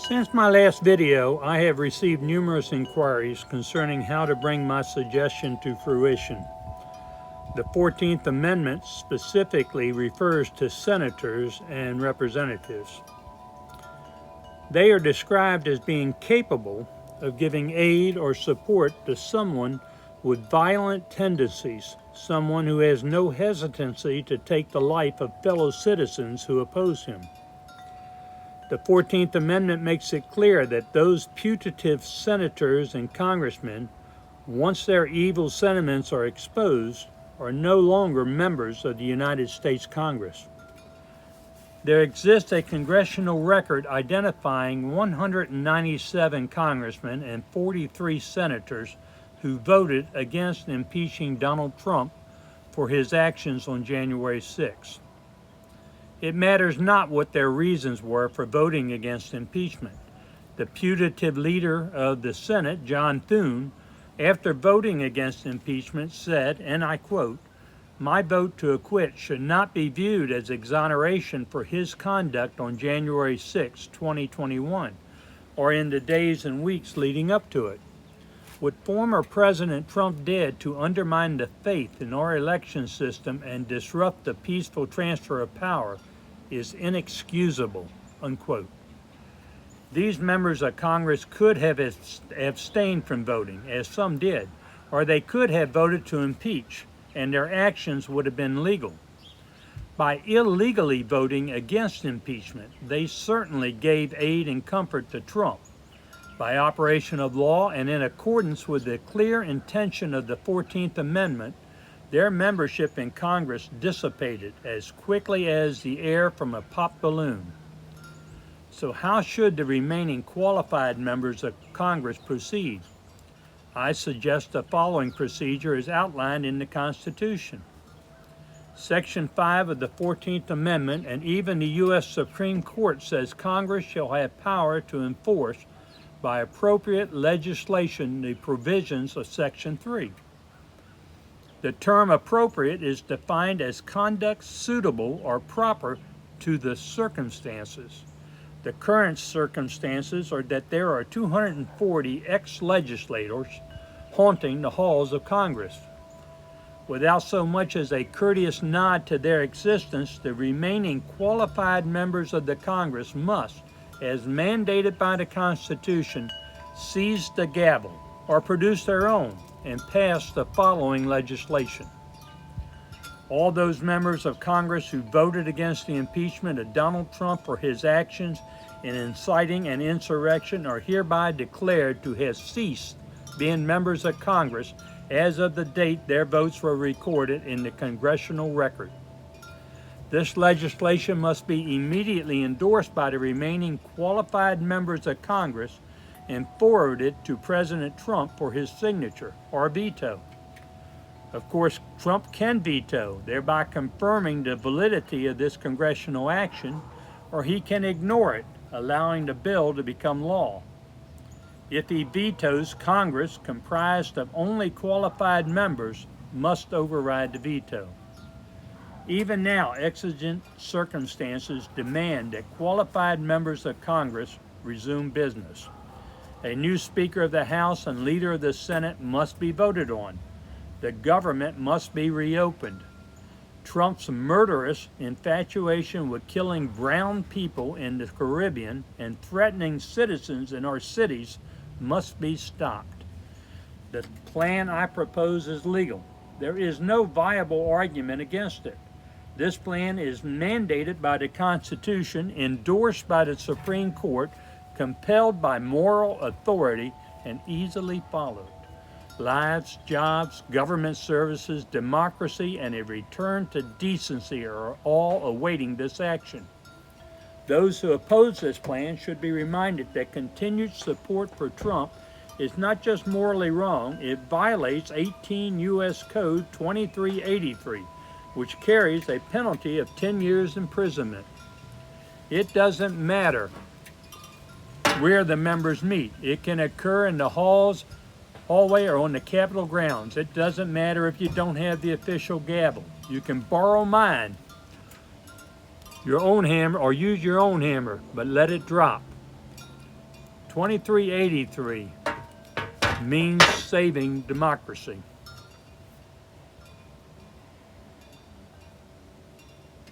Since my last video, I have received numerous inquiries concerning how to bring my suggestion to fruition. The 14th Amendment specifically refers to senators and representatives. They are described as being capable of giving aid or support to someone with violent tendencies, someone who has no hesitancy to take the life of fellow citizens who oppose him. The 14th Amendment makes it clear that those putative senators and congressmen, once their evil sentiments are exposed, are no longer members of the United States Congress. There exists a congressional record identifying 197 congressmen and 43 senators who voted against impeaching Donald Trump for his actions on January 6. It matters not what their reasons were for voting against impeachment. The putative leader of the Senate, John Thune, after voting against impeachment said, and I quote, "My vote to acquit should not be viewed as exoneration for his conduct on January 6, 2021, or in the days and weeks leading up to it. What former President Trump did to undermine the faith in our election system and disrupt the peaceful transfer of power is inexcusable," unquote. These members of Congress could have abstained from voting, as some did, or they could have voted to impeach, and their actions would have been legal. By illegally voting against impeachment, they certainly gave aid and comfort to Trump. By operation of law and in accordance with the clear intention of the 14th Amendment, their membership in Congress dissipated as quickly as the air from a popped balloon. So how should the remaining qualified members of Congress proceed? I suggest the following procedure is outlined in the Constitution. Section 5 of the 14th Amendment and even the U.S. Supreme Court says Congress shall have power to enforce by appropriate legislation the provisions of Section 3. The term appropriate is defined as conduct suitable or proper to the circumstances. The current circumstances are that there are 240 ex-legislators haunting the halls of Congress. Without so much as a courteous nod to their existence, the remaining qualified members of the Congress must, as mandated by the Constitution, seize the gavel or produce their own and pass the following legislation. All those members of Congress who voted against the impeachment of Donald Trump for his actions in inciting an insurrection are hereby declared to have ceased being members of Congress as of the date their votes were recorded in the congressional record. This legislation must be immediately endorsed by the remaining qualified members of Congress and forwarded to President Trump for his signature or veto. Of course, Trump can veto, thereby confirming the validity of this congressional action, or he can ignore it, allowing the bill to become law. If he vetoes, Congress, comprised of only qualified members, must override the veto. Even now, exigent circumstances demand that qualified members of Congress resume business. A new Speaker of the House and Leader of the Senate must be voted on. The government must be reopened. Trump's murderous infatuation with killing brown people in the Caribbean and threatening citizens in our cities must be stopped. The plan I propose is legal. There is no viable argument against it. This plan is mandated by the Constitution, endorsed by the Supreme Court, compelled by moral authority, and easily followed. Lives, jobs, government services, democracy, and a return to decency are all awaiting this action. Those who oppose this plan should be reminded that continued support for Trump is not just morally wrong, it violates 18 U.S. Code 2383, which carries a penalty of 10 years imprisonment. It doesn't matter where the members meet. It can occur in the hallway or on the Capitol grounds. It doesn't matter if you don't have the official gavel. You can borrow mine, your own hammer, or use your own hammer, but let it drop. 2383 means saving democracy.